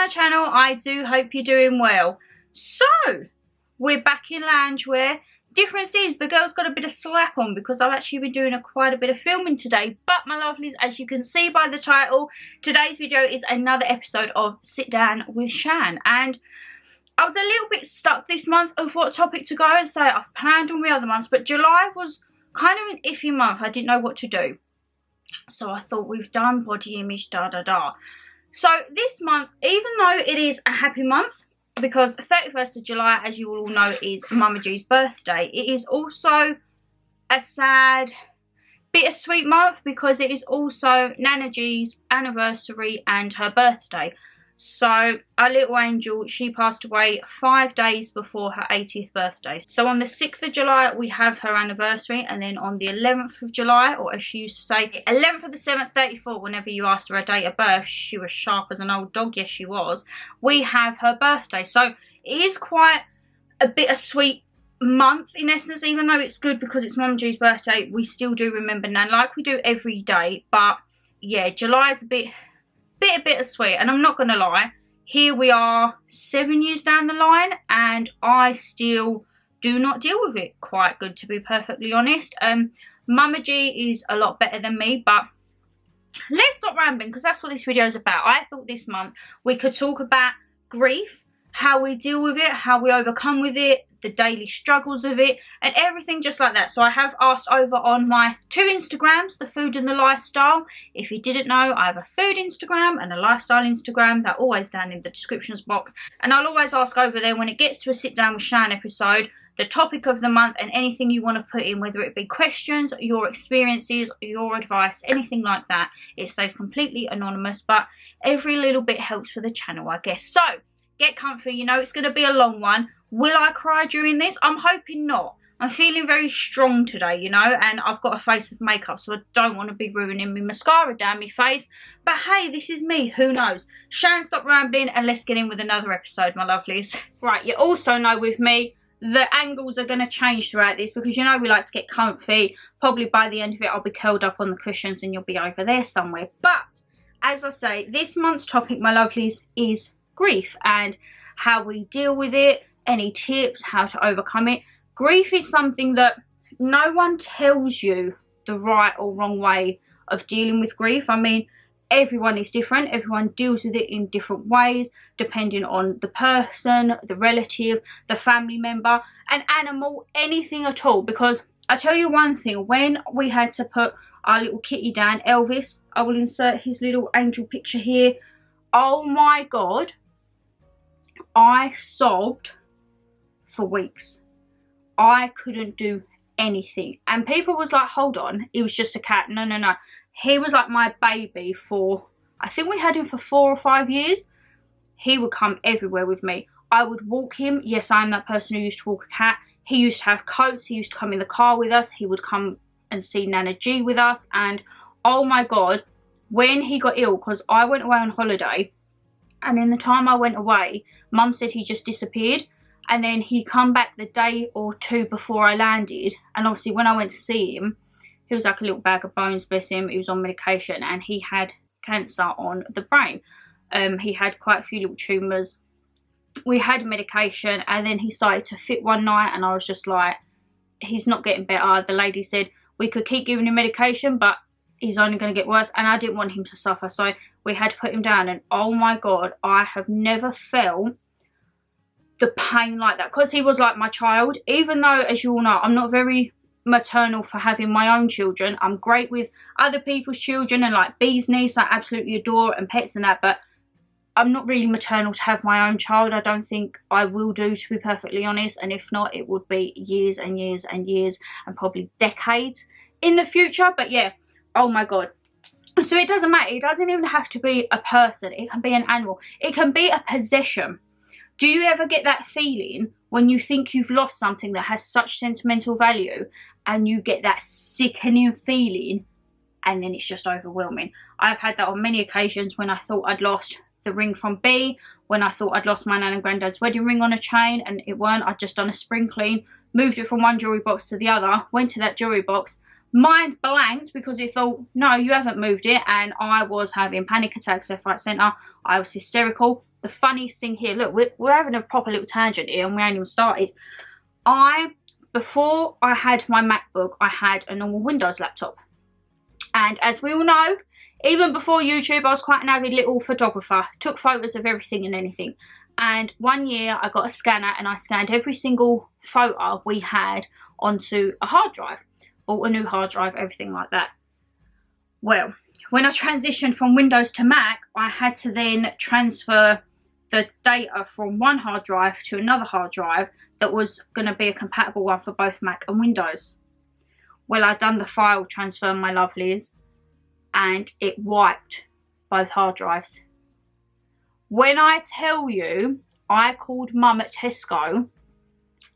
channel. I do hope you're doing well. So, we're back in loungewear. Difference is the girl's got a bit of slap on because I've actually been doing quite a bit of filming today. But my lovelies, as you can see by the title, today's video is another episode of Sit Down with Shan. And I was a little bit stuck this month of what topic to go and say. I've planned all my other months, but July was kind of an iffy month. I didn't know what to do. So I thought, we've done body image, So this month, even though it is a happy month, because 31st of July, as you all know, is Mama G's birthday, it is also a sad, bittersweet month because it is also Nana G's anniversary and her birthday. So our little angel, she passed away 5 days before her 80th birthday. So on the 6th of July, we have her anniversary. And then on the 11th of July, or as she used to say, 11th of the 7th, 34, whenever you asked her her date of birth, she was sharp as an old dog. Yes, she was. We have her birthday. So it is quite a bittersweet month in essence, even though it's good because it's Mum G's birthday. We still do remember Nan like we do every day. But yeah, July is a bit bittersweet, and I'm not gonna lie, here we are 7 years down the line and I still do not deal with it quite good, to be perfectly honest. Mama G is a lot better than me, but let's stop rambling because that's what this video is about. I thought this month we could talk about grief, how we deal with it, how we overcome with it, the daily struggles of it, and everything just like that. So I have asked over on my 2 Instagrams, the food and the lifestyle. If you didn't know, I have a food Instagram and a lifestyle Instagram. They're always down in the descriptions box. And I'll always ask over there when it gets to a Sit Down with Shan episode, the topic of the month and anything you want to put in, whether it be questions, your experiences, your advice, anything like that. It stays completely anonymous, but every little bit helps for the channel, I guess. So, get comfy, you know it's going to be a long one. Will I cry during this? I'm hoping not. I'm feeling very strong today, you know, and I've got a face of makeup, so I don't want to be ruining my mascara down my face. But hey, this is me, who knows? Shan, stop rambling and let's get in with another episode, my lovelies. Right, you also know with me, the angles are going to change throughout this because you know we like to get comfy. Probably by the end of it, I'll be curled up on the cushions and you'll be over there somewhere. But, as I say, this month's topic, my lovelies, is grief and how we deal with it, any tips, how to overcome it. Grief is something that no one tells you the right or wrong way of dealing with grief. I mean, everyone is different. Everyone deals with it in different ways, depending on the person, the relative, the family member, an animal, anything at all. Because I tell you one thing, when we had to put our little kitty down, Elvis, I will insert his little angel picture here. Oh my God, I sobbed for weeks. I couldn't do anything. And people was like, hold on, it was just a cat. No, no, no. He was like my baby for, I think we had him for 4 or 5 years. He would come everywhere with me. I would walk him. Yes, I'm that person who used to walk a cat. He used to have coats. He used to come in the car with us. He would come and see Nana G with us. And oh my God, when he got ill, because I went away on holiday, and in the time I went away, Mum said he just disappeared. And then he come back the day or 2 before I landed. And obviously when I went to see him, he was like a little bag of bones, bless him. He was on medication and he had cancer on the brain. He had quite a few little tumours. We had medication and then he started to fit one night and I was just like, he's not getting better. The lady said we could keep giving him medication, but he's only going to get worse. And I didn't want him to suffer. So we had to put him down. And oh my God, I have never felt the pain like that, because he was like my child. Even though, as you all know, I'm not very maternal for having my own children. I'm great with other people's children and like bees niece, I absolutely adore, and pets and that, but I'm not really maternal to have my own child. I don't think I will do, to be perfectly honest, and if not, it would be years and years and years and probably decades in the future. But yeah, oh my God. So it doesn't matter. It doesn't even have to be a person. It can be an animal. It can be a possession. Do you ever get that feeling when you think you've lost something that has such sentimental value and you get that sickening feeling and then it's just overwhelming? I've had that on many occasions when I thought I'd lost the ring from B, when I thought I'd lost my nan and granddad's wedding ring on a chain and it weren't. I'd just done a spring clean, moved it from one jewellery box to the other, went to that jewellery box, mind blanked because it thought, no, you haven't moved it, and I was having panic attacks left, right, centre. I was hysterical. the funniest thing here, look, we're having a proper little tangent here and we ain't even started. Before I had my MacBook, I had a normal Windows laptop. And as we all know, even before YouTube, I was quite an avid little photographer. Took photos of everything and anything. And one year I got a scanner and I scanned every single photo we had onto a hard drive. Bought a new hard drive, everything like that. Well, when I transitioned from Windows to Mac, I had to then transfer the data from one hard drive to another hard drive that was going to be a compatible one for both Mac and Windows. Well, I'd done the file transfer, my lovelies, and it wiped both hard drives. When I tell you, I called Mum at Tesco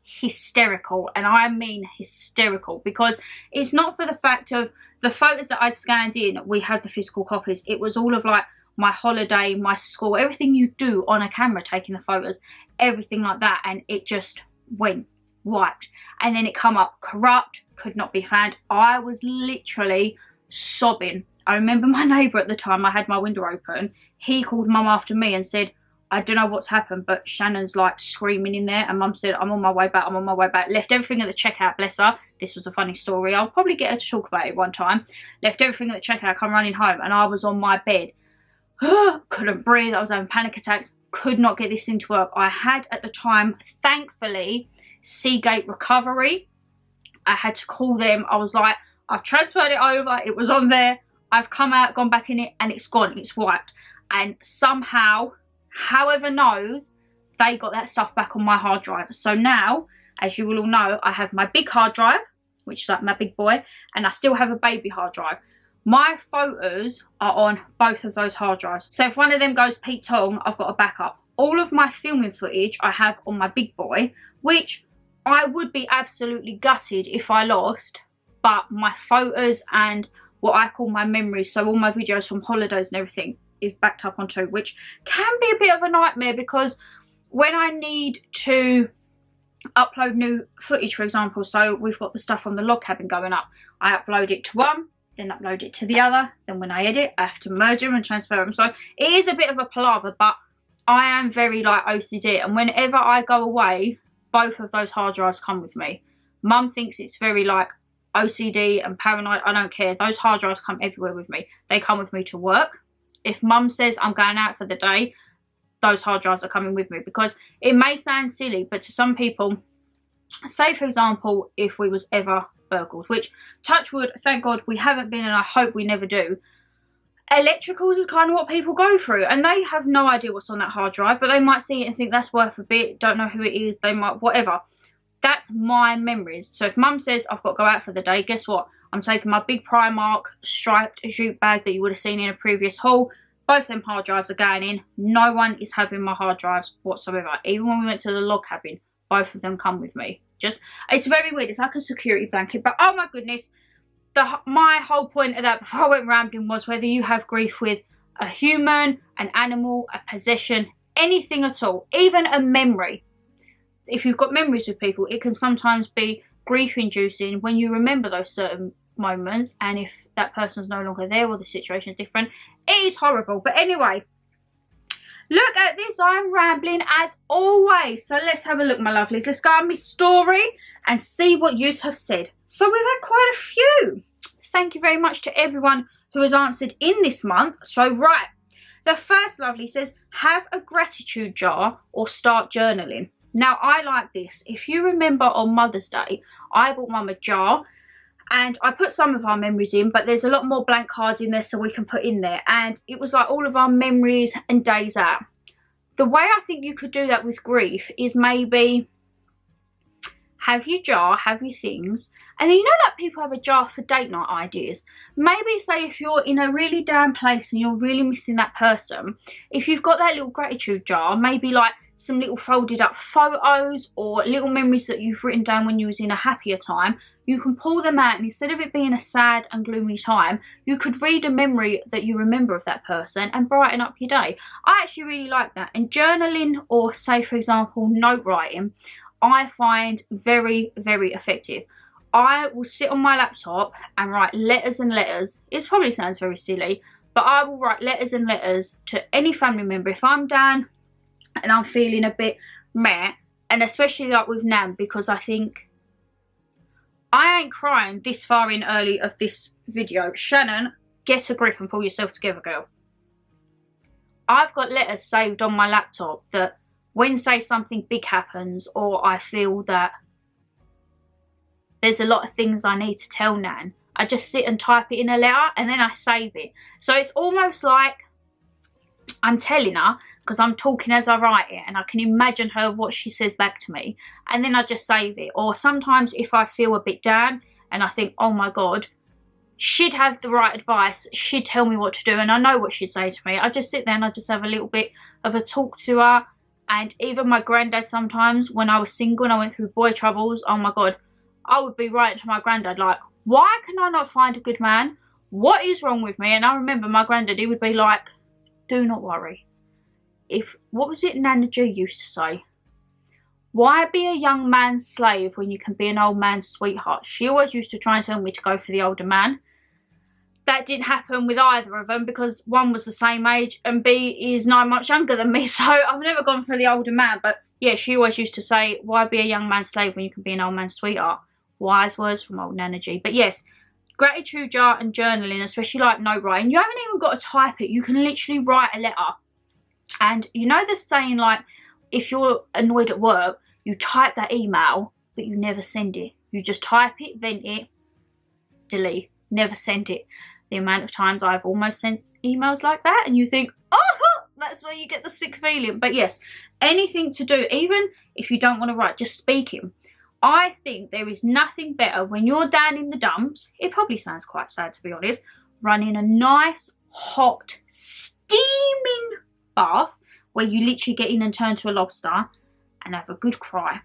hysterical, and I mean hysterical, because it's not for the fact of the photos that I scanned in, we have the physical copies. It was all of like my holiday, my school, everything you do on a camera, taking the photos, everything like that, and it just went wiped. And then it come up corrupt, could not be found. I was literally sobbing. I remember my neighbour at the time, I had my window open, he called Mum after me and said, I don't know what's happened, but Shannon's like screaming in there. And Mum said, I'm on my way back, I'm on my way back. Left everything at the checkout, bless her. This was a funny story. I'll probably get her to talk about it one time. Left everything at the checkout, come running home, and I was on my bed. Couldn't breathe, I was having panic attacks, could not get this thing to work. I had at the time, thankfully, Seagate Recovery. I had to call them. I was like, I've transferred it over, it was on there. I've come out, gone back in it, and it's gone, it's wiped. And somehow, however knows, they got that stuff back on my hard drive. So now, as you will all know, I have my big hard drive, which is like my big boy, and I still have a baby hard drive. My photos are on both of those hard drives. So if one of them goes Pete Tong, I've got a backup. All of my filming footage I have on my big boy, which I would be absolutely gutted if I lost, but my photos and what I call my memories, so all my videos from holidays and everything, is backed up onto, which can be a bit of a nightmare, because when I need to upload new footage, for example, so we've got the stuff on the log cabin going up, I upload it to one, then upload it to the other, then when I edit I have to merge them and transfer them. So it is a bit of a palaver, but I am very like OCD, and whenever I go away, both of those hard drives come with me. Mum thinks it's very like OCD and paranoid. I don't care. Those hard drives come everywhere with me. They come with me to work. If Mum says I'm going out for the day, those hard drives are coming with me, because it may sound silly, but to some people, say for example, if we was ever burgled, which touch wood, thank God we haven't been, and I hope we never do. Electricals is kind of what people go through, and they have no idea what's on that hard drive, but they might see it and think that's worth a bit, don't know who it is, they might, whatever. That's my memories. So if Mum says I've got to go out for the day, guess what? I'm taking my big Primark striped jute bag that you would have seen in a previous haul. Both them hard drives are going in. No one is having my hard drives whatsoever. Even when we went to the log cabin, both of them come with me. Just, it's very weird. It's like a security blanket. But oh my goodness, my whole point of that before I went rambling was whether you have grief with a human, an animal, a possession, anything at all, even a memory. If you've got memories with people, it can sometimes be grief inducing when you remember those certain moments, and if that person's no longer there or the situation is different, it is horrible. But anyway, look at this, I'm rambling as always. So let's have a look, my lovelies. Let's go on my story and see what you have said. So we've had quite a few. Thank you very much to everyone who has answered in this month. So right, the first lovely says, have a gratitude jar or start journaling. Now I like this. If you remember on Mother's Day, I bought Mum a jar and I put some of our memories in, but there's a lot more blank cards in there so we can put in there. And it was like all of our memories and days out. The way I think you could do that with grief is maybe have your jar, have your things, and then you know like people have a jar for date night ideas. Maybe say if you're in a really down place and you're really missing that person, if you've got that little gratitude jar, maybe like some little folded up photos or little memories that you've written down when you was in a happier time, you can pull them out, and instead of it being a sad and gloomy time, you could read a memory that you remember of that person and brighten up your day. I actually really like that. And journaling, or say for example note writing, I find very, very effective. I will sit on my laptop and write letters and letters. It probably sounds very silly, but I will write letters and letters to any family member. If I'm down and I'm feeling a bit meh, and especially like with Nan, because I think I ain't crying this far in early of this video. Shannon, get a grip and pull yourself together, girl. I've got letters saved on my laptop that when, say, something big happens, or I feel that there's a lot of things I need to tell Nan, I just sit and type it in a letter and then I save it. So it's almost like I'm telling her, because I'm talking as I write it, and I can imagine her, what she says back to me, and then I just save it. Or sometimes if I feel a bit down and I think, oh my God, she'd have the right advice, she'd tell me what to do, and I know what she'd say to me, I just sit there and I just have a little bit of a talk to her. And even my granddad, sometimes when I was single and I went through boy troubles, oh my God, I would be writing to my granddad like, why can I not find a good man? What is wrong with me? And I remember my granddad, he would be like, do not worry. What was it Nana G used to say? Why be a young man's slave when you can be an old man's sweetheart? She always used to try and tell me to go for the older man. That didn't happen with either of them, because one was the same age and B is 9 months younger than me, so I've never gone for the older man. But yeah, she always used to say, why be a young man's slave when you can be an old man's sweetheart? Wise words from old Nana G. But yes, gratitude jar and journaling, especially like note writing, you haven't even got to type it, you can literally write a letter. And you know the saying, like, if you're annoyed at work, you type that email but you never send it. You just type it, vent it, delete, never send it. The amount of times I've almost sent emails like that, and you think, oh, that's where you get the sick feeling. But yes, anything to do, even if you don't want to write, just speaking. I think there is nothing better when you're down in the dumps. It probably sounds quite sad, to be honest. Running a nice, hot, steaming bath where you literally get in and turn to a lobster and have a good cry.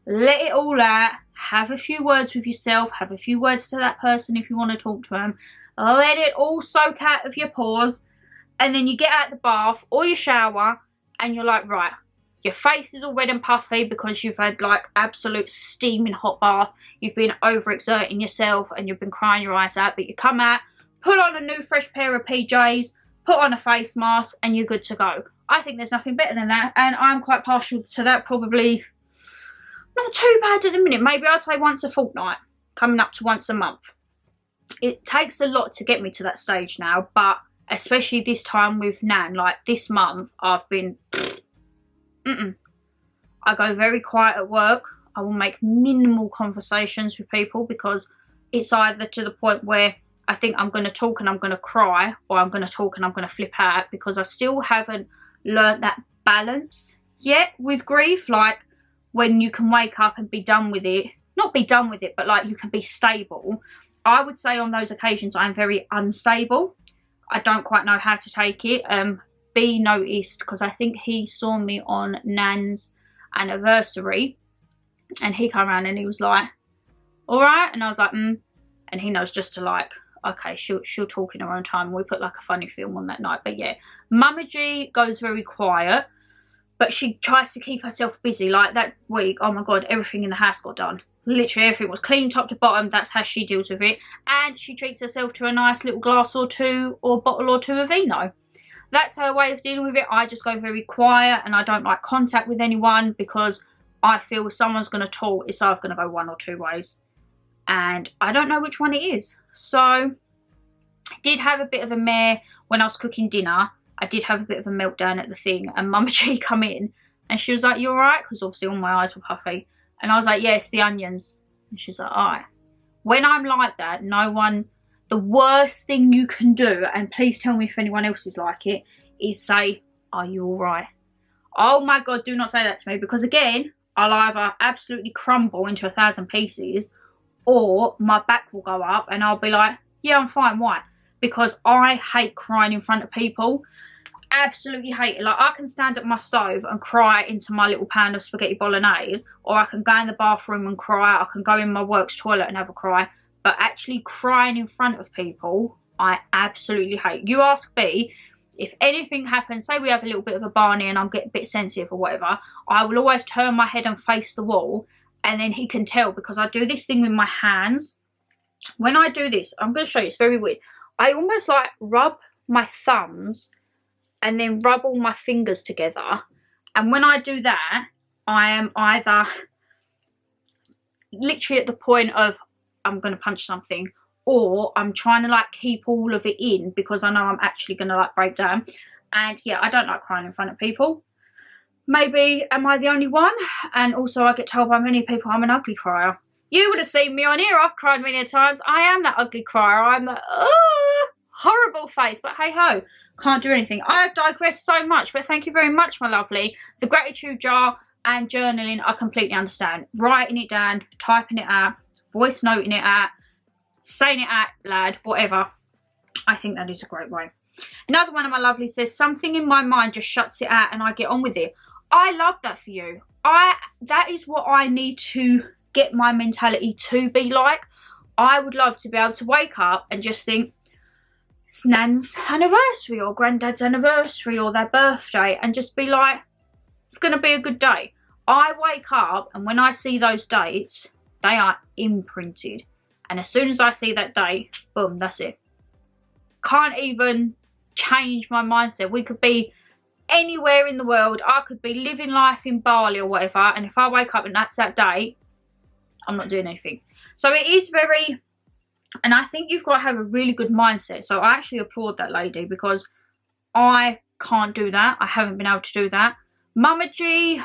Let it all out. Have a few words with yourself. Have a few words to that person if you want to talk to them. Let it all soak out of your pores. And then you get out the bath or your shower and you're like, right, your face is all red and puffy because you've had like absolute steaming hot bath. You've been overexerting yourself and you've been crying your eyes out. But you come out, put on a new fresh pair of PJs, put on a face mask and you're good to go. I think there's nothing better than that. And I'm quite partial to that. Probably not too bad at the minute. Maybe I'd say once a fortnight, coming up to once a month. It takes a lot to get me to that stage now, but especially this time with Nan, like this month, I've been, I go very quiet at work. I will make minimal conversations with people because it's either to the point where I think I'm going to talk and I'm going to cry, or I'm going to talk and I'm going to flip out, because I still haven't learned that balance yet with grief. Like when you can wake up and be done with it, not be done with it, but like you can be stable. I would say on those occasions I'm very unstable. I don't quite know how to take it. B noticed, because I think he saw me on Nan's anniversary and he came around and he was like, all right, and I was like, and he knows just to like, okay, she'll talk in her own time. We put like a funny film on that night. But yeah, Mama G goes very quiet, but she tries to keep herself busy. Like that week, oh my God, everything in the house got done. Literally everything was clean top to bottom. That's how she deals with it. And she treats herself to a nice little glass or two or bottle or two of vino. That's her way of dealing with it. I just go very quiet and I don't like contact with anyone, because I feel if someone's going to talk, it's either going to go one or two ways. And I don't know which one it is. So I did have a bit of a mare when I was cooking dinner. I did have a bit of a meltdown at the thing, and Mama G come in and she was like, you all right? Because obviously all my eyes were puffy. And I was like, yes, the onions. And she's like, all right. When I'm like that, no one, the worst thing you can do, and please tell me if anyone else is like it, is say, are you all right? Oh my God, do not say that to me, because again, I'll either absolutely crumble into 1,000 pieces, or my back will go up and I'll be like, yeah, I'm fine. Why? Because I hate crying in front of people. Absolutely hate it. Like I can stand at my stove and cry into my little pan of spaghetti bolognese, or I can go in the bathroom and cry. I can go in my work's toilet and have a cry. But actually crying in front of people, I absolutely hate. You ask B, if anything happens, say we have a little bit of a Barney and I'm getting a bit sensitive or whatever, I will always turn my head and face the wall, and then he can tell, because I do this thing with my hands. When I do this, I'm going to show you, it's very weird. I almost like rub my thumbs and then rub all my fingers together, And when I do that, I am either literally at the point of I'm going to punch something, or I'm trying to like keep all of it in because I know I'm actually going to like break down. And yeah, I don't like crying in front of people. Maybe am I the only one? And also I get told by many people I'm an ugly crier. You would have seen me on here. I've cried many times. I am that ugly crier. I'm that horrible face. But hey ho, can't do anything. I have digressed so much, but thank you very much, my lovely. The gratitude jar and journaling, I completely understand. Writing it down, typing it out, voice noting it out, saying it out loud, whatever. I think that is a great way. Another one of my lovely says, something in my mind just shuts it out and I get on with it. I love that for you. That is what I need to get my mentality to be like. I would love to be able to wake up and just think, it's Nan's anniversary or Granddad's anniversary or their birthday, and just be like, it's going to be a good day. I wake up and when I see those dates, they are imprinted. And as soon as I see that date, boom, that's it. Can't even change my mindset. We could be anywhere in the world. I could be living life in Bali or whatever, and if I wake up and that's that day, I'm not doing anything. So it is very, and I think you've got to have a really good mindset. So I actually applaud that lady, because I can't do that. I haven't been able to do that. Mama G,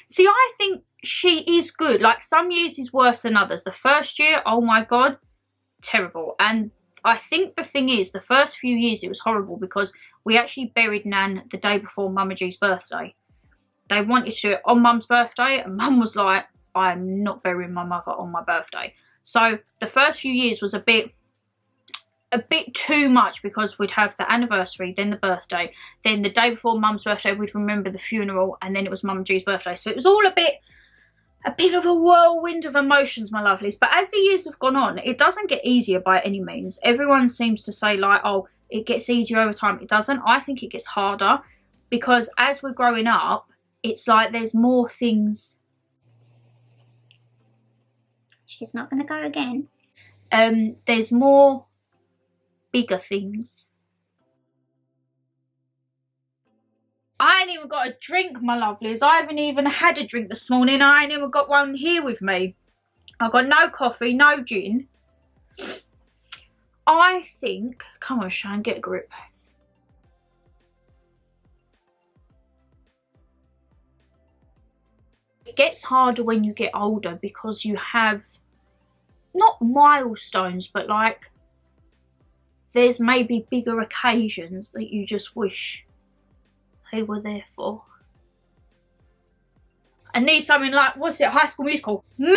see, I think she is good. Like, some years is worse than others. The first year, oh my God, terrible. And I think the thing is, the first few years it was horrible because we actually buried Nan the day before Mama G's birthday. They wanted to do it on Mum's birthday, and Mum was like, I'm not burying my mother on my birthday. So the first few years was a bit too much, because we'd have the anniversary, then the birthday, then the day before Mum's birthday we'd remember the funeral, and then it was Mum G's birthday. So it was all a bit of a whirlwind of emotions, my lovelies. But as the years have gone on, it doesn't get easier by any means. Everyone seems to say like, oh, it gets easier over time. It doesn't. I think it gets harder, because as we're growing up, it's like there's more things. She's not going to go again. There's more bigger things. I ain't even got a drink, my lovelies. I haven't even had a drink this morning. I ain't even got one here with me. I've got no coffee, no gin. I think, come on Shan, get a grip. It gets harder when you get older, because you have, not milestones, but like, there's maybe bigger occasions that you just wish they were there for. I need something like, what's it, High School Musical? Ma!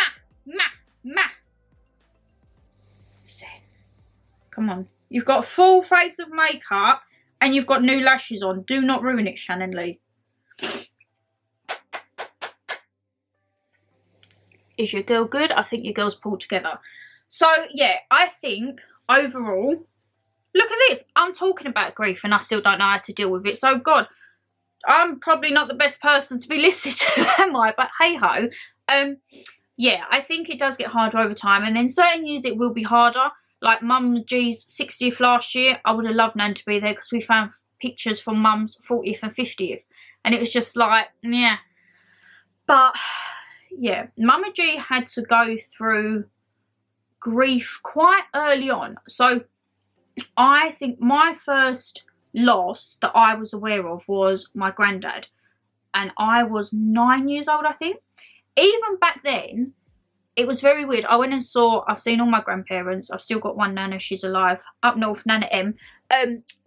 Come on. You've got a full face of makeup and you've got new lashes on. Do not ruin it, Shannon Lee. Is your girl good? I think your girl's pulled together. So, yeah, I think overall, look at this. I'm talking about grief and I still don't know how to deal with it. So, God, I'm probably not the best person to be listening to, am I? But hey-ho. Yeah, I think it does get harder over time. And then certain years it will be harder. Like Mum G's 60th last year, I would have loved Nan to be there, because we found pictures from Mum's 40th and 50th. And it was just like, yeah. But, yeah, Mama G had to go through grief quite early on. So, I think my first loss that I was aware of was my granddad. And I was 9 years old, I think. Even back then, it was very weird. I went and saw, I've seen all my grandparents. I've still got one Nana, she's alive, up north, Nana M.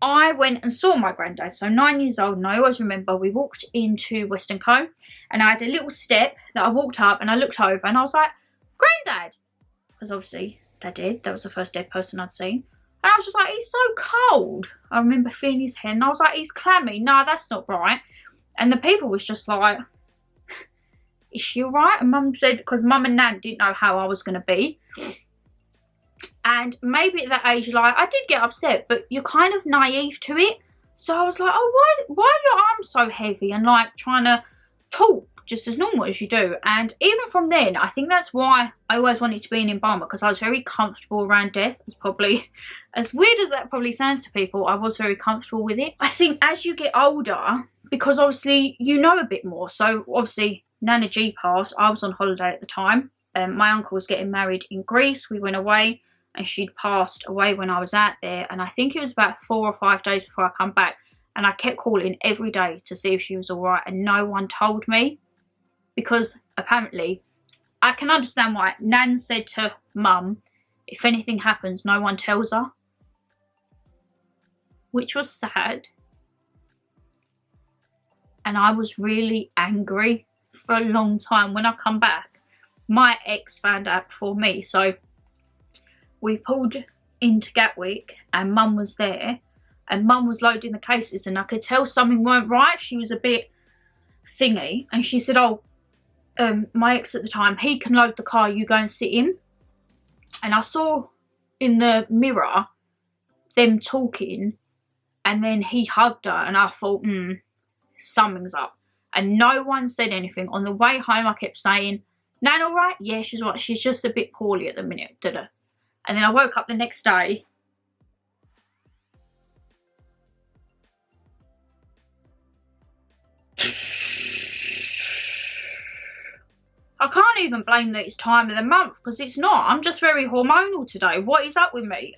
I went and saw my granddad, so 9 years old, and I always remember we walked into Western Co, and I had a little step that I walked up, and I looked over, and I was like, Granddad! Because obviously, they're dead. That was the first dead person I'd seen. And I was just like, he's so cold. I remember feeling his head, and I was like, he's clammy. No, that's not right. And the people was just like, is she alright? And Mum said, because Mum and Nan didn't know how I was going to be. And maybe at that age, like, I did get upset, but you're kind of naive to it. So I was like, oh, why are your arms so heavy? And like trying to talk just as normal as you do. And even from then, I think that's why I always wanted to be an embalmer, because I was very comfortable around death. It's probably, as weird as that probably sounds to people, I was very comfortable with it. I think as you get older, because obviously you know a bit more. So obviously Nana G passed. I was on holiday at the time. My uncle was getting married in Greece. We went away and she'd passed away when I was out there. And I think it was about 4 or 5 days before I come back. And I kept calling every day to see if she was all right, and no one told me, because apparently, I can understand why. Nan said to Mum, if anything happens, no one tells her, which was sad. And I was really angry for a long time. When I come back, my ex found out before me, so we pulled into Gatwick and Mum was there. And Mum was loading the cases and I could tell something weren't right. She was a bit thingy. And she said, oh, my ex at the time, he can load the car, you go and sit in. And I saw in the mirror them talking. And then he hugged her and I thought, something's up. And no one said anything. On the way home, I kept saying, Nan all right? Yeah, she's all right. She's just a bit poorly at the minute. And then I woke up the next day. I can't even blame that it's time of the month, because it's not. I'm just very hormonal today. What is up with me?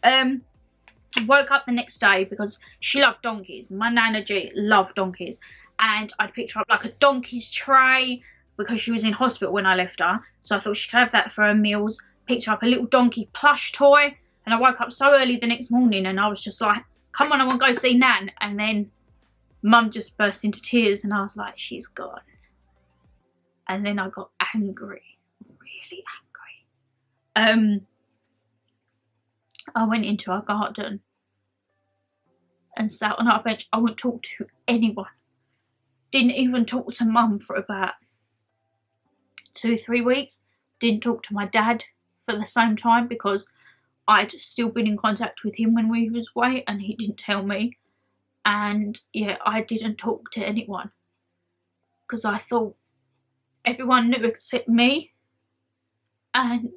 Woke up the next day because she loved donkeys. My Nana G loved donkeys. And I'd picked her up like a donkey's tray because she was in hospital when I left her. So I thought she could have that for her meals. Picked her up a little donkey plush toy. And I woke up so early the next morning and I was just like, come on, I want to go see Nan. And then Mum just burst into tears and I was like, she's gone. And then I got angry, really angry. I went into our garden and sat on our bench. I wouldn't talk to anyone. Didn't even talk to Mum for about 2-3 weeks. Didn't talk to my dad for the same time because I'd still been in contact with him when we was away and he didn't tell me. And yeah, I didn't talk to anyone because I thought everyone knew except me, and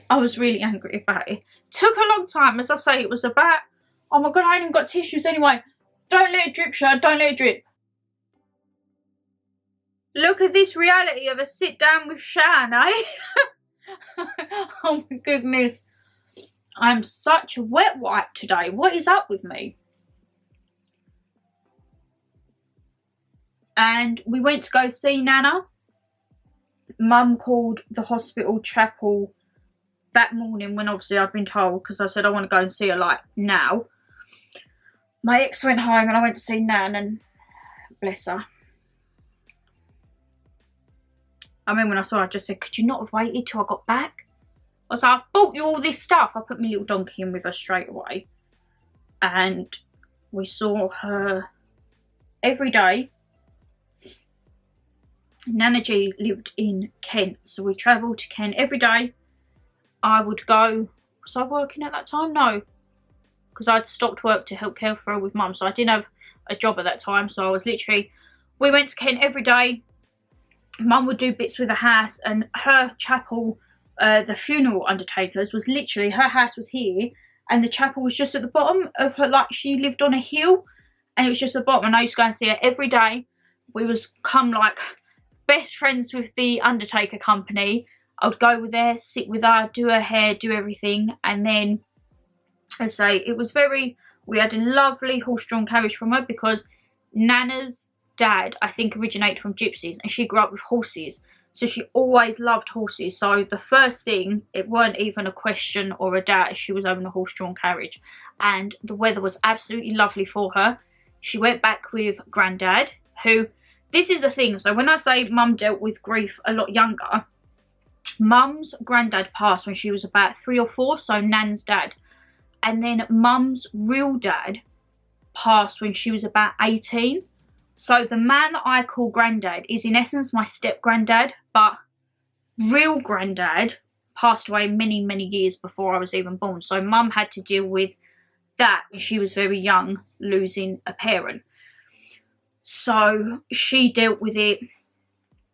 I was really angry about it. Took a long time, as I say. It was about, oh my god, I ain't even got tissues anyway. Don't let it drip, Shan, don't let it drip. Look at this reality of a sit down with Shan, eh? Oh my goodness. I'm such a wet wipe today. What is up with me? And we went to go see Nana. Mum called the hospital chapel that morning when obviously I'd been told, because I said I want to go and see her like now. My ex went home and I went to see Nan, and bless her. I mean, when I saw her, I just said, could you not have waited till I got back? I was like, I've bought you all this stuff. I put my little donkey in with her straight away. And we saw her every day. Nana G lived in Kent, so we travelled to Kent every day. I would go, was I working at that time? No, because I'd stopped work to help care for her with Mum, so I didn't have a job at that time. So I was literally, we went to Kent every day. Mum would do bits with the house, and her chapel, the funeral undertakers, was literally, her house was here and the chapel was just at the bottom of her, like she lived on a hill and it was just at the bottom, and I used to go and see her every day. We was come like best friends with the undertaker company. I would go with her, sit with her, do her hair, do everything. And then, I say, it was very, we had a lovely horse-drawn carriage from her because Nana's dad, I think, originated from gypsies and she grew up with horses. So she always loved horses. So the first thing, it weren't even a question or a doubt, she was having a horse-drawn carriage. And the weather was absolutely lovely for her. She went back with Granddad, who, this is the thing, so when I say Mum dealt with grief a lot younger, Mum's granddad passed when she was about 3 or 4, so Nan's dad. And then Mum's real dad passed when she was about 18. So the man that I call Granddad is in essence my step-granddad, but real Granddad passed away many, many years before I was even born. So Mum had to deal with that when she was very young, losing a parent. So she dealt with it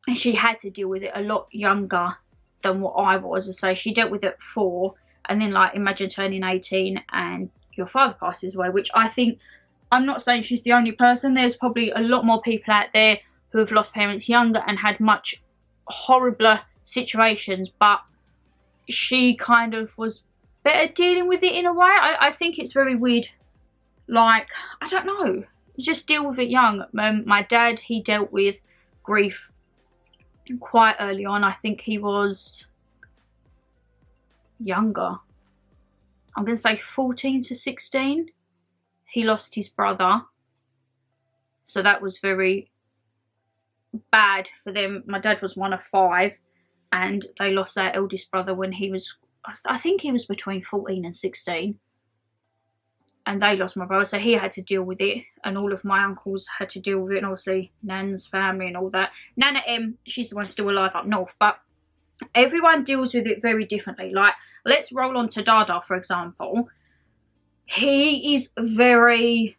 and she had to deal with it a lot younger than what I was. As I say, she dealt with it at 4, and then like imagine turning 18 and your father passes away, which I think, I'm not saying she's the only person. There's probably a lot more people out there who have lost parents younger and had much horribler situations, but she kind of was better dealing with it in a way. I think it's very weird, like, I don't know, just deal with it young. My dad, he dealt with grief quite early on. I think he was younger, I'm going to say 14 to 16. He lost his brother, so that was very bad for them. My dad was one of 5, and they lost their eldest brother when he was, I think he was between 14 and 16, and they lost my brother, so he had to deal with it, and all of my uncles had to deal with it, and obviously Nan's family and all that. Nana M, she's the one still alive up north, but everyone deals with it very differently. Like, let's roll on to Dada, for example. He is very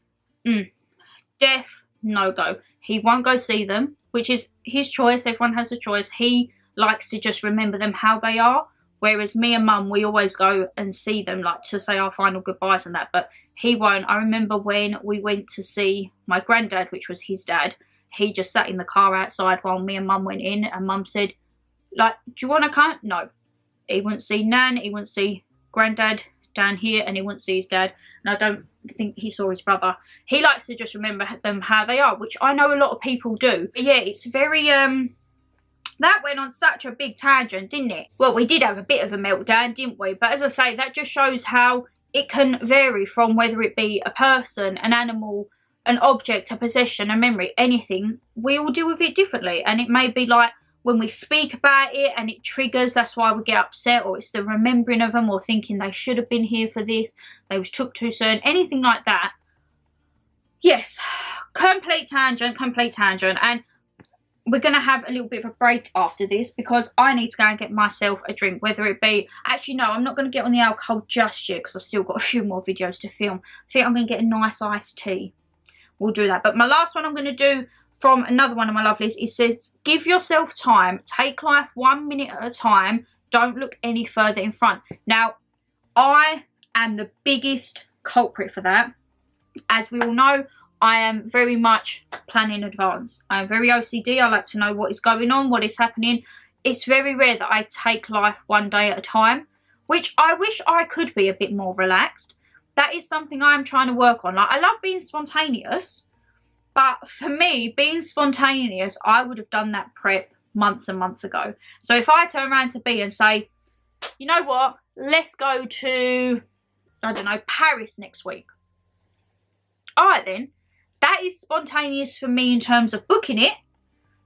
deaf, no go. He won't go see them, which is his choice. Everyone has a choice. He likes to just remember them how they are, whereas me and Mum, we always go and see them, like to say our final goodbyes and that, but he won't. I remember when we went to see my granddad, which was his dad, he just sat in the car outside while me and Mum went in, and Mum said, like, do you want to come? No. He wouldn't see Nan, he wouldn't see granddad down here, and he wouldn't see his dad, and I don't think he saw his brother. He likes to just remember them how they are, which I know a lot of people do. But yeah, it's very that went on such a big tangent, didn't it? Well, we did have a bit of a meltdown, didn't we? But as I say, that just shows how it can vary from whether it be a person, an animal, an object, a possession, a memory, anything. We all deal with it differently, and it may be like when we speak about it and it triggers, that's why we get upset, or it's the remembering of them, or thinking they should have been here for this, they was took too soon, anything like that. Yes, complete tangent, and we're going to have a little bit of a break after this because I need to go and get myself a drink, whether it be, actually no, I'm not going to get on the alcohol just yet because I've still got a few more videos to film. I think I'm going to get a nice iced tea. We'll do that. But my last one I'm going to do from another one of my lovelies, it says, give yourself time, take life 1 minute at a time, don't look any further in front. Now, I am the biggest culprit for that. As we all know, I am very much plan in advance. I am very OCD. I like to know what is going on, what is happening. It's very rare that I take life one day at a time, which I wish I could be a bit more relaxed. That is something I'm trying to work on. Like, I love being spontaneous, but for me, being spontaneous, I would have done that prep months and months ago. So if I turn around to B and say, you know what, let's go to, I don't know, Paris next week. All right then, that is spontaneous for me in terms of booking it.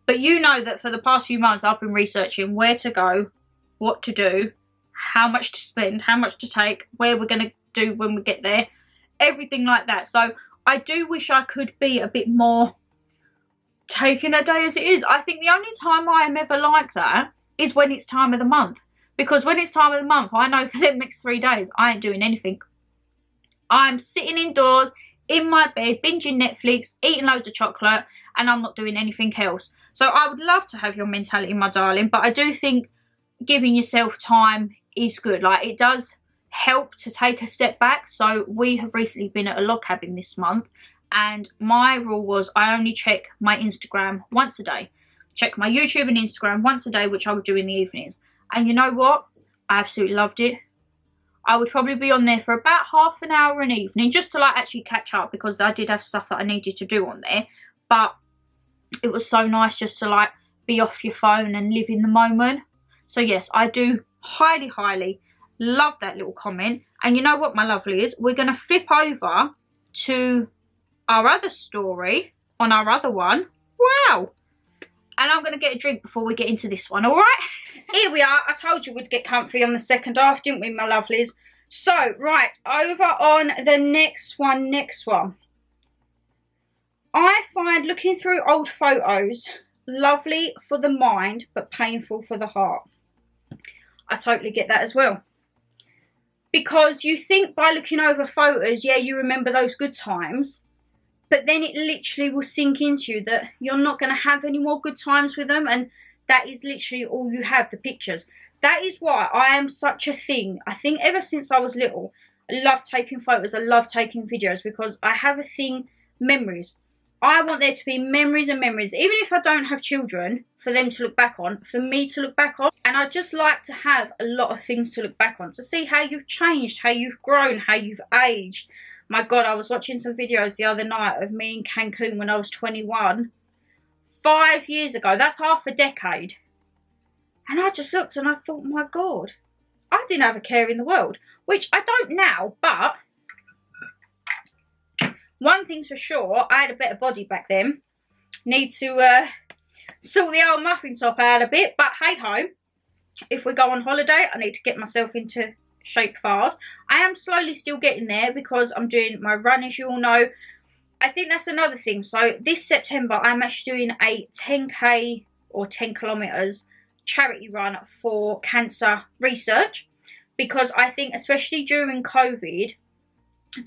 But you know that for the past few months, I've been researching where to go, what to do, how much to spend, how much to take, where we're going to do when we get there, everything like that. So I do wish I could be a bit more taking a day as it is. I think the only time I am ever like that is when it's time of the month. Because when it's time of the month, I know for the next 3 days, I ain't doing anything. I'm sitting indoors, in my bed, binging Netflix, eating loads of chocolate, and I'm not doing anything else. So I would love to have your mentality, my darling, but I do think giving yourself time is good. Like, it does help to take a step back. So we have recently been at a log cabin this month, and my rule was I only check my Instagram once a day. Check my YouTube and Instagram once a day, which I would do in the evenings. And you know what? I absolutely loved it. I would probably be on there for about half an hour an evening just to like actually catch up, because I did have stuff that I needed to do on there. But it was so nice just to like be off your phone and live in the moment. So yes, I do highly, highly love that little comment. And you know what, my lovelies, we're going to flip over to our other story on our other one. Wow. And I'm going to get a drink before we get into this one, all right? Here we are. I told you we'd get comfy on the second half, didn't we, my lovelies? So, right, over on the next one. I find looking through old photos lovely for the mind, but painful for the heart. I totally get that as well. Because you think by looking over photos, yeah, you remember those good times, but then it literally will sink into you that you're not going to have any more good times with them. And that is literally all you have, the pictures. That is why I am such a thing. I think ever since I was little, I love taking photos, I love taking videos, because I have a thing, memories. I want there to be memories and memories, even if I don't have children, for them to look back on, for me to look back on. And I just like to have a lot of things to look back on, to see how you've changed, how you've grown, how you've aged. My God, I was watching some videos the other night of me in Cancun when I was 21. 5 years ago, that's half a decade. And I just looked and I thought, my God, I didn't have a care in the world, which I don't now, but one thing's for sure, I had a better body back then. Need to sort the old muffin top out a bit, but hey ho, if we go on holiday, I need to get myself into shape fast. I am slowly still getting there because I'm doing my run, as you all know. I think that's another thing. So this September, I'm actually doing a 10k or 10 kilometers charity run for cancer research, because I think especially during COVID,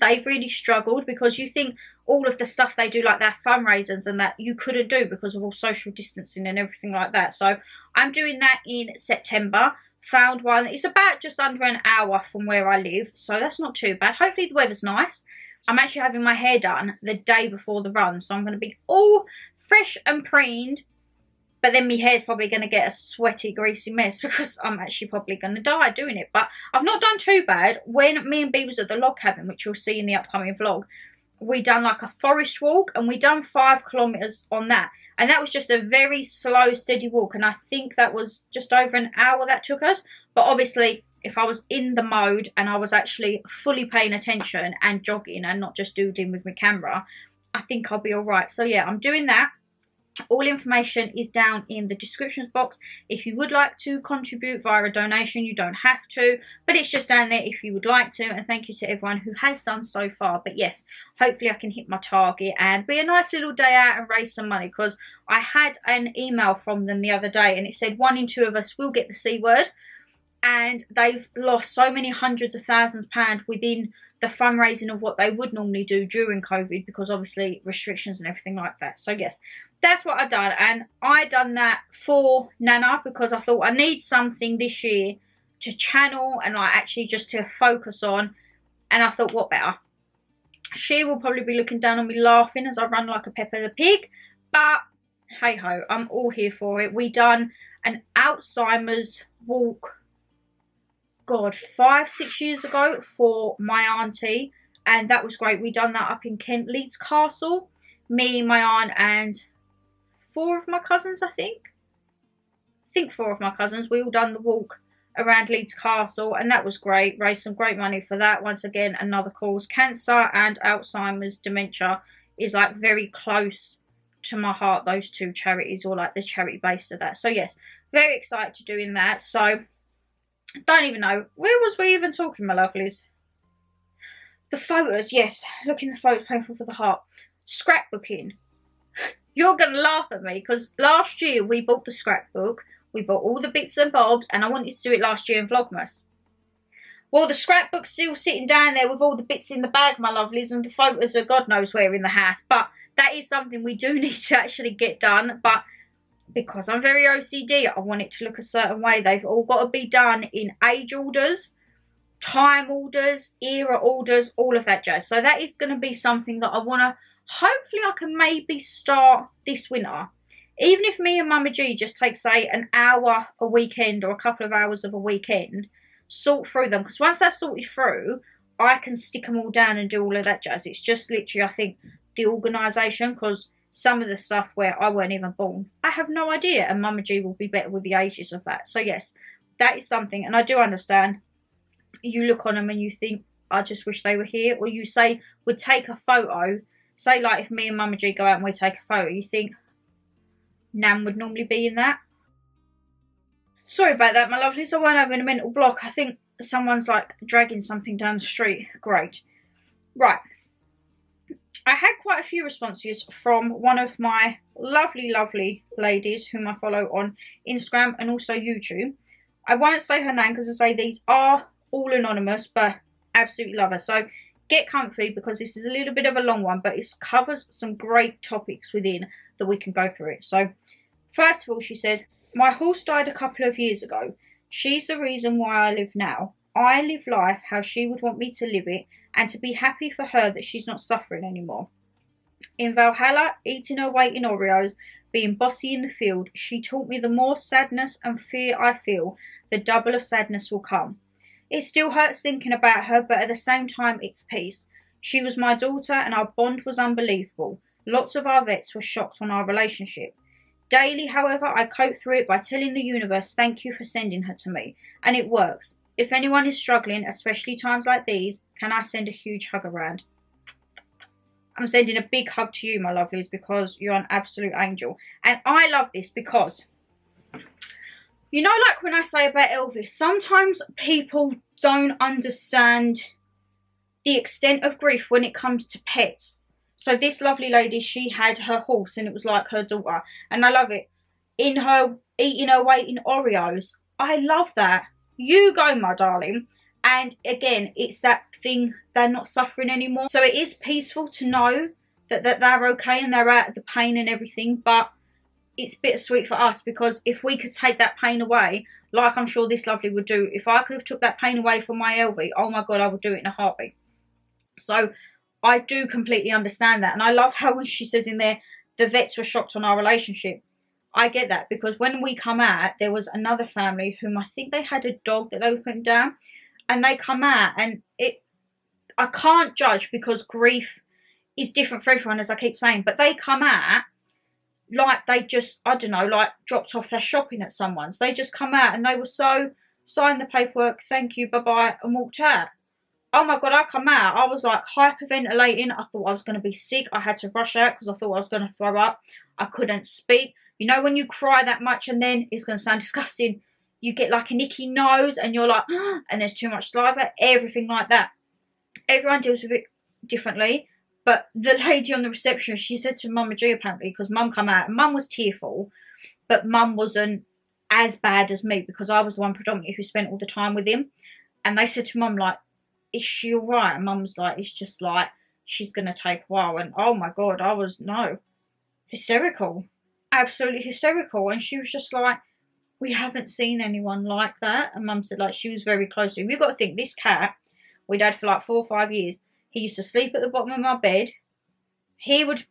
they've really struggled, because you think all of the stuff they do, like their fundraisers and that, you couldn't do because of all social distancing and everything like that. So I'm doing that in September. Found one. It's about just under an hour from where I live, so that's not too bad. Hopefully the weather's nice. I'm actually having my hair done the day before the run, so I'm going to be all fresh and preened. But then my hair's probably going to get a sweaty, greasy mess, because I'm actually probably going to die doing it. But I've not done too bad. When me and B was at the log cabin, which you'll see in the upcoming vlog, we done like a forest walk, and we done 5 kilometers on that. And that was just a very slow, steady walk. And I think that was just over an hour that took us. But obviously, if I was in the mode and I was actually fully paying attention and jogging and not just doodling with my camera, I think I'll be all right. So yeah, I'm doing that. All information is down in the descriptions box. If you would like to contribute via a donation, you don't have to, but it's just down there if you would like to. And thank you to everyone who has done so far. But yes, hopefully I can hit my target and be a nice little day out and raise some money, because I had an email from them the other day and it said 1 in 2 of us will get the C word, and they've lost so many hundreds of thousands of pounds within the fundraising of what they would normally do during COVID, because obviously restrictions and everything like that. So yes, that's what I've done, and I done that for Nana because I thought I need something this year to channel and like actually just to focus on. And I thought, what better? She will probably be looking down on me laughing as I run like a Peppa the Pig, but hey ho, I'm all here for it. We done an Alzheimer's walk, God, 5-6 years ago for my auntie, and that was great. We done that up in Kent Leeds Castle, me, my aunt, and 4 of my cousins, I think 4 of my cousins. We all done the walk around Leeds Castle, and that was great. Raised some great money for that. Once again, another cause. Cancer and Alzheimer's dementia is like very close to my heart, those 2 charities, or like the charity base of that. So yes, very excited to doing that. So don't even know, where was we even talking, my lovelies? The photos, yes, looking the photos, painful for the heart. Scrapbooking. You're going to laugh at me, because last year we bought the scrapbook, we bought all the bits and bobs, and I wanted to do it last year in Vlogmas. Well, the scrapbook's still sitting down there with all the bits in the bag, my lovelies, and the photos are God knows where in the house. But that is something we do need to actually get done. But because I'm very OCD, I want it to look a certain way. They've all got to be done in age orders, time orders, era orders, all of that jazz. So that is going to be something that I want to, hopefully I can maybe start this winter. Even if me and Mama G just take, say, an hour a weekend or a couple of hours of a weekend, sort through them. Because once that's sorted through, I can stick them all down and do all of that jazz. It's just literally, I think, the organisation, because some of the stuff where I weren't even born, I have no idea, and Mama G will be better with the ages of that. So yes, that is something, and I do understand. You look on them and you think, I just wish they were here. Or you say, would take a photo, say like if me and Mama G go out and we take a photo, you think Nan would normally be in that. Sorry about that, my lovelies, I won't have a mental block. I think someone's like dragging something down the street. Great. Right. I had quite a few responses from one of my lovely, lovely ladies whom I follow on Instagram and also YouTube. I won't say her name because I say these are all anonymous, but absolutely love her. So get comfy, because this is a little bit of a long one, but it covers some great topics within that we can go through it. So first of all, she says, My horse died a couple of years ago. She's the reason why I live now. I live life how she would want me to live it, and to be happy for her that she's not suffering anymore. In Valhalla, eating her weight in Oreos, being bossy in the field, she taught me the more sadness and fear I feel, the double of sadness will come. It still hurts thinking about her, but at the same time it's peace. She was my daughter and our bond was unbelievable. Lots of our vets were shocked on our relationship. Daily, however, I cope through it by telling the universe thank you for sending her to me. And it works. If anyone is struggling, especially times like these, can I send a huge hug around? I'm sending a big hug to you, my lovelies, because you're an absolute angel. And I love this because, you know, like when I say about Elvis, sometimes people don't understand the extent of grief when it comes to pets. So this lovely lady, she had her horse and it was like her daughter. And I love it. In her eating her weight in Oreos. I love that. You go, my darling. And again, it's that thing, they're not suffering anymore. So it is peaceful to know that they're okay and they're out of the pain and everything. But it's bittersweet for us, because if we could take that pain away, like I'm sure this lovely would do, if I could have took that pain away from my Elvie, oh my God, I would do it in a heartbeat. So I do completely understand that. And I love how when she says in there, the vets were shocked on our relationship. I get that, because when we come out, there was another family whom I think they had a dog that they were putting down. And they come out and I can't judge, because grief is different for everyone, as I keep saying. But they come out like they just, I don't know, like dropped off their shopping at someone's. They just come out and they were so, signed the paperwork, thank you, bye-bye, and walked out. Oh my God, I come out, I was like hyperventilating. I thought I was going to be sick. I had to rush out because I thought I was going to throw up. I couldn't speak. You know when you cry that much and then, it's going to sound disgusting, you get like an icky nose and you're like, and there's too much saliva, everything like that. Everyone deals with it differently. But the lady on the reception, she said to Mama G apparently, because Mum come out, and Mum was tearful, but Mum wasn't as bad as me, because I was the one predominantly who spent all the time with him. And they said to Mum, like, is she all right? And Mum was like, it's just like, she's going to take a while. And oh my God, I was, no, hysterical. Absolutely hysterical. And she was just like, we haven't seen anyone like that. And Mum said, like, she was very close to him. You've got to think, this cat we'd had for like 4 or 5 years. He used to sleep at the bottom of my bed. He would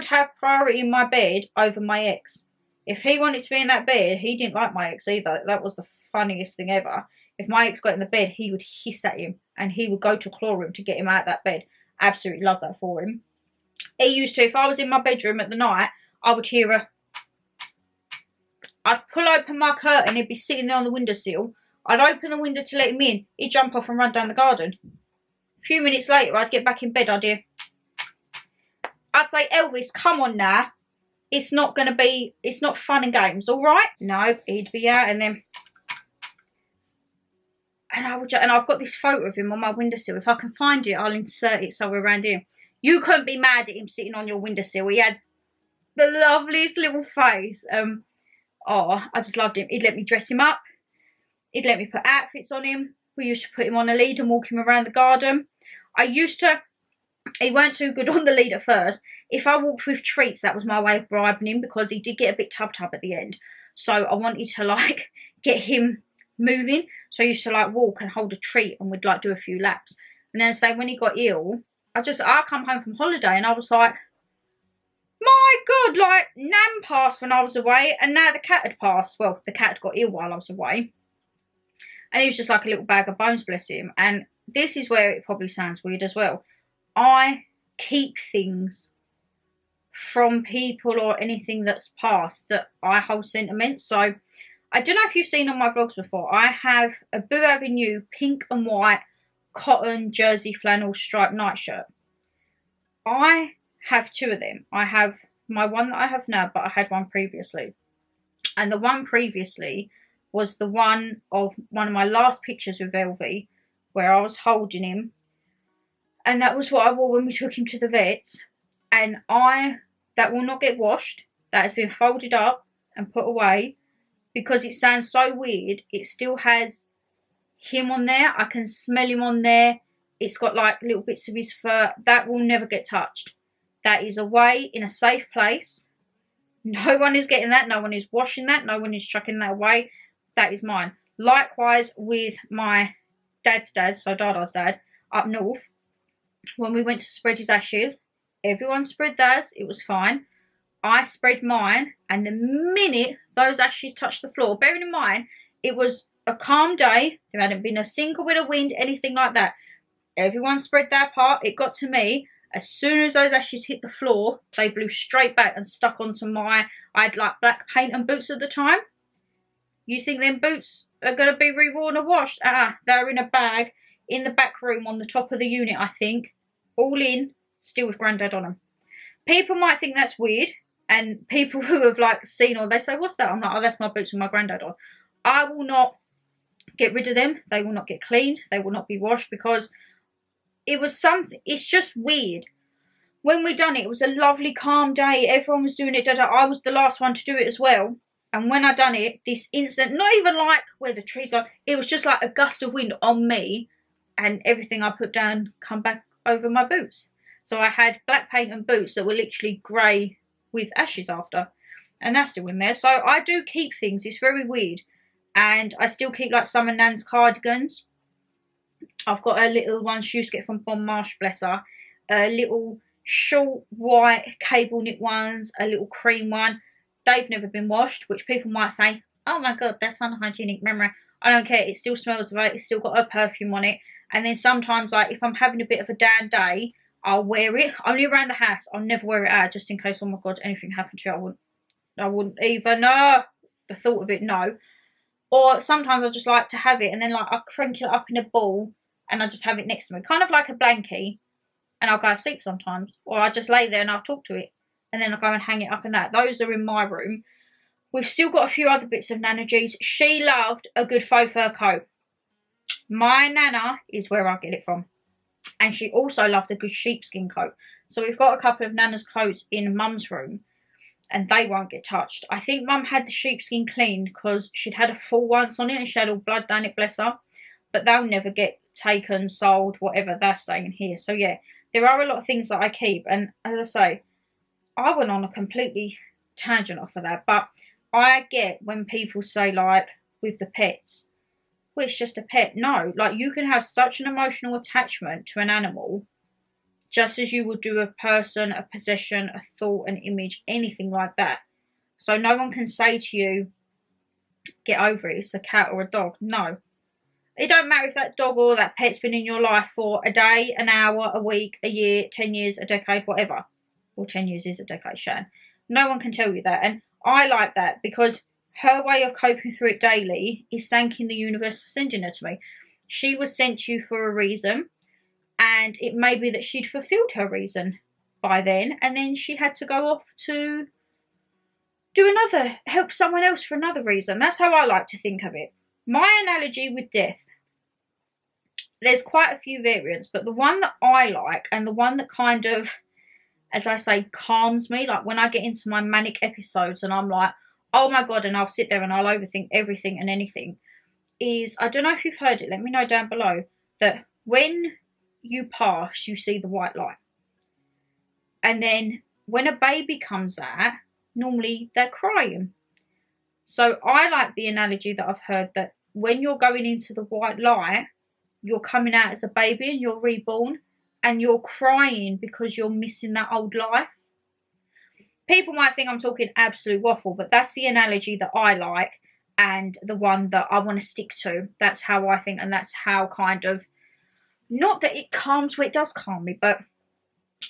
have priority in my bed over my ex. If he wanted to be in that bed, he didn't like my ex either. That was the funniest thing ever. If my ex got in the bed, he would hiss at him and he would go to claw him to get him out of that bed. Absolutely love that for him. He used to, if I was in my bedroom at the night, I would hear a, I'd pull open my curtain, he'd be sitting there on the windowsill. I'd open the window to let him in. He'd jump off and run down the garden. A few minutes later, I'd get back in bed, I'd hear, I'd say, Elvis, come on now. It's not going to be, it's not fun and games, all right? No, he'd be out and then, and I've got this photo of him on my windowsill. If I can find it, I'll insert it somewhere around here. You couldn't be mad at him sitting on your windowsill. He had the loveliest little face. Oh, I just loved him. He'd let me dress him up. He'd let me put outfits on him. We used to put him on a lead and walk him around the garden. He weren't too good on the lead at first. If I walked with treats, that was my way of bribing him, because he did get a bit tub at the end. So I wanted to like get him moving. So I used to like walk and hold a treat and we'd like do a few laps. And then say when he got ill, I come home from holiday and I was like, my God, like Nan passed when I was away and now the cat had passed. Well, the cat had got ill while I was away. And he was just like a little bag of bones, bless him. And this is where it probably sounds weird as well. I keep things from people or anything that's passed that I hold sentiment. So I don't know if you've seen on my vlogs before, I have a Boo Avenue pink and white cotton jersey flannel striped nightshirt. I have 2 of them. I have my one that I have now, but I had one previously. And the one previously was the one of my last pictures with Elvie, where I was holding him. And that was what I wore when we took him to the vets. And that will not get washed. That has been folded up and put away. Because it sounds so weird, it still has him on there. I can smell him on there. It's got like little bits of his fur. That will never get touched. That is away in a safe place. No one is getting that. No one is washing that. No one is chucking that away. That is mine. Likewise with my dad's dad, so Dada's dad, up north. When we went to spread his ashes, everyone spread theirs. It was fine. I spread mine, and the minute those ashes touched the floor, bearing in mind, it was a calm day. There hadn't been a single bit of wind, anything like that. Everyone spread their part. It got to me. As soon as those ashes hit the floor, they blew straight back and stuck onto my... I had like black paint and boots at the time. You think them boots are going to be reworn or washed? They're in a bag in the back room on the top of the unit, I think. All in, still with Grandad on them. People might think that's weird. And people who have like seen, or they say, what's that? I'm like, oh, that's my boots with my Grandad on. I will not get rid of them. They will not get cleaned. They will not be washed, because it was something, it's just weird. When we done it, it was a lovely calm day. Everyone was doing it. I was the last one to do it as well. And when I done it, this instant, not even like where the trees go, it was just like a gust of wind on me, and everything I put down come back over my boots. So I had black paint and boots that were literally grey with ashes after, and that's still in there. So I do keep things. It's very weird. And I still keep like some of Nan's cardigans. I've got a little one she used to get from Bon Marsh, bless her. A little short white cable knit ones, a little cream one. They've never been washed, which people might say, oh my god, that's unhygienic. Memory. I don't care. It still smells right. It's still got a perfume on it. And then sometimes, like if I'm having a bit of a down day, I'll wear it only around the house. I'll never wear it out, just in case, oh my god, anything happened to it. I wouldn't even the thought of it, no. Or sometimes I just like to have it, and then like I crinkle it up in a ball, and I just have it next to me, kind of like a blankie, and I'll go to sleep sometimes. Or I just lay there and I'll talk to it, and then I'll go and hang it up in that. Those are in my room. We've still got a few other bits of Nana G's. She loved a good faux fur coat. My Nana is where I get it from. And she also loved a good sheepskin coat. So we've got a couple of Nana's coats in Mum's room, and they won't get touched. I think Mum had the sheepskin cleaned because she'd had a fall once on it and she had all blood down it, bless her. But they'll never get taken, sold, whatever they're saying here. So yeah, there are a lot of things that I keep. And as I say, I went on a completely tangent off of that. But I get when people say, like, with the pets, well, it's just a pet. No, like you can have such an emotional attachment to an animal, just as you would do a person, a possession, a thought, an image, anything like that. So no one can say to you, get over it, it's a cat or a dog. No. It don't matter if that dog or that pet's been in your life for a day, an hour, a week, a year, 10 years, a decade, whatever. Well, 10 years is a decade, Shan. No one can tell you that. And I like that, because her way of coping through it daily is thanking the universe for sending her to me. She was sent to you for a reason, and it may be that she'd fulfilled her reason by then, and then she had to go off to do another, help someone else for another reason. That's how I like to think of it. My analogy with death, there's quite a few variants, but the one that I like, and the one that kind of, as I say, calms me, like when I get into my manic episodes and I'm like, oh my god, and I'll sit there and I'll overthink everything and anything, is, I don't know if you've heard it, let me know down below, that when you pass, you see the white light. And then when a baby comes out, normally they're crying. So I like the analogy that I've heard, that when you're going into the white light, you're coming out as a baby and you're reborn, and you're crying because you're missing that old life. People might think I'm talking absolute waffle, but that's the analogy that I like, and the one that I want to stick to. That's how I think, and that's how kind of, not that it calms, well, it does calm me, but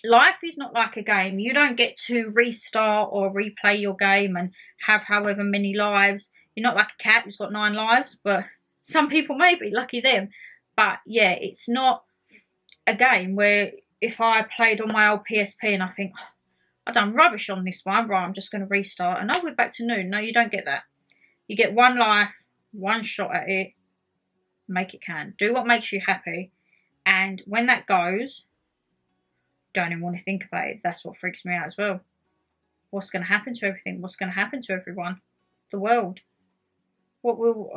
life is not like a game. You don't get to restart or replay your game and have however many lives. You're not like a cat who's got 9 lives, but some people may be, lucky them. But yeah, it's not a game where if I played on my old PSP and I think, oh, I've done rubbish on this one, right, I'm just going to restart and we're back to noon. No, you don't get that. You get one life, one shot at it, make it count. Do what makes you happy. And when that goes, don't even want to think about it. That's what freaks me out as well. What's going to happen to everything? What's going to happen to everyone? The world. What will...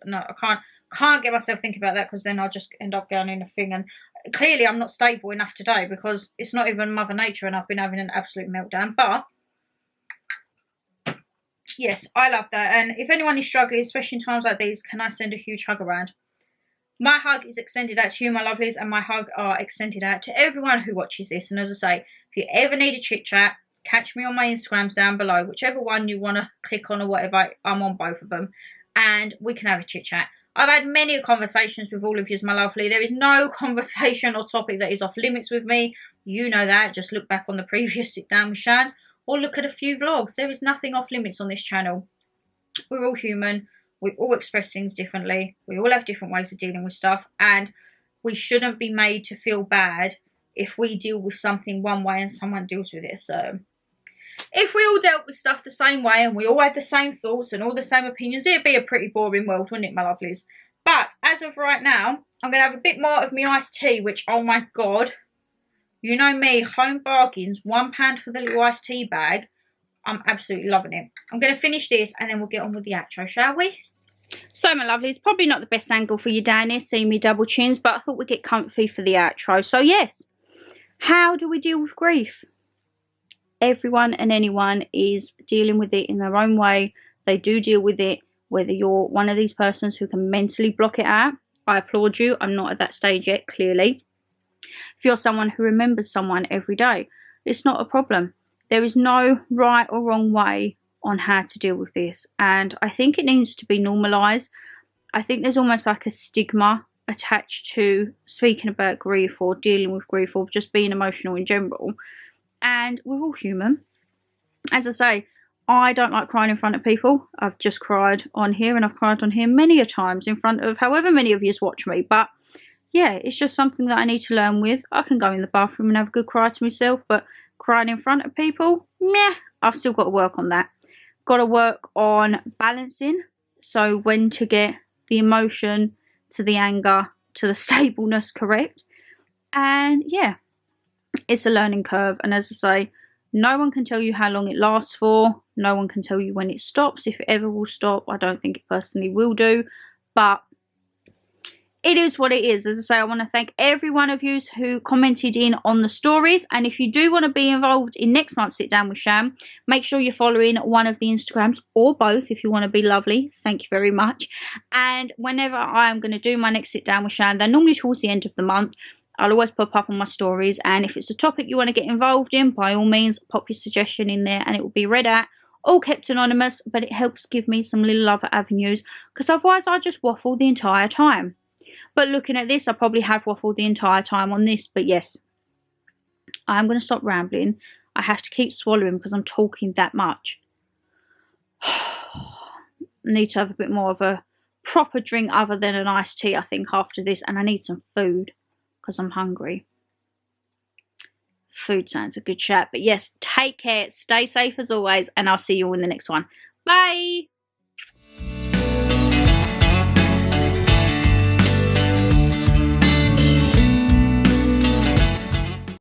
no, I can't get myself thinking about that, because then I'll just end up going in a thing. And clearly I'm not stable enough today, because it's not even Mother Nature and I've been having an absolute meltdown. But yes, I love that. And if anyone is struggling, especially in times like these, can I send a huge hug around? My hug is extended out to you, my lovelies, and my hug are extended out to everyone who watches this. And as I say, if you ever need a chit chat, catch me on my Instagrams down below, whichever one you want to click on or whatever. I'm on both of them, and we can have a chit chat. I've had many conversations with all of you, my lovely. There is no conversation or topic that is off limits with me. You know that. Just look back on the previous Sit Down with Shan, or look at a few vlogs. There is nothing off limits on this channel. We're all human. We all express things differently. We all have different ways of dealing with stuff. And we shouldn't be made to feel bad if we deal with something one way and someone deals with it. So if we all dealt with stuff the same way and we all had the same thoughts and all the same opinions, it'd be a pretty boring world, wouldn't it, my lovelies? But as of right now, I'm going to have a bit more of my iced tea, which, oh my God, you know me, home bargains, £1 for the little iced tea bag. I'm absolutely loving it. I'm going to finish this and then we'll get on with the outro, shall we? So, my lovely, it's probably not the best angle for you down here, seeing me double chins, but I thought we'd get comfy for the outro. So, yes, how do we deal with grief? Everyone and anyone is dealing with it in their own way. They do deal with it, whether you're one of these persons who can mentally block it out. I applaud you. I'm not at that stage yet, clearly. If you're someone who remembers someone every day, it's not a problem. There is no right or wrong way on how to deal with this, and I think it needs to be normalised. I think there's almost like a stigma attached to speaking about grief or dealing with grief or just being emotional in general, and we're all human. As I say, I don't like crying in front of people. I've just cried on here, and I've cried on here many a times in front of however many of you watch me, but yeah, it's just something that I need to learn with. I can go in the bathroom and have a good cry to myself, but crying in front of people, meh, I've still got to work on that. Got to work on balancing, so when to get the emotion to the anger to the stableness correct. And yeah, it's a learning curve, and as I say, no one can tell you how long it lasts for. No one can tell you when it stops, if it ever will stop. I don't think it personally will do, but it is what it is. As I say, I want to thank every one of you who commented in on the stories. And if you do want to be involved in next month's Sit Down with Shan, make sure you're following one of the Instagrams, or both if you want to be lovely. Thank you very much. And whenever I'm going to do my next Sit Down with Shan, they're normally towards the end of the month, I'll always pop up on my stories. And if it's a topic you want to get involved in, by all means, pop your suggestion in there and it will be read out. All kept anonymous, but it helps give me some little other avenues, because otherwise I just waffle the entire time. But looking at this, I probably have waffled the entire time on this. But yes, I'm going to stop rambling. I have to keep swallowing because I'm talking that much. I need to have a bit more of a proper drink other than an iced tea, I think, after this. And I need some food because I'm hungry. Food sounds a good chat. But yes, take care. Stay safe as always. And I'll see you in the next one. Bye.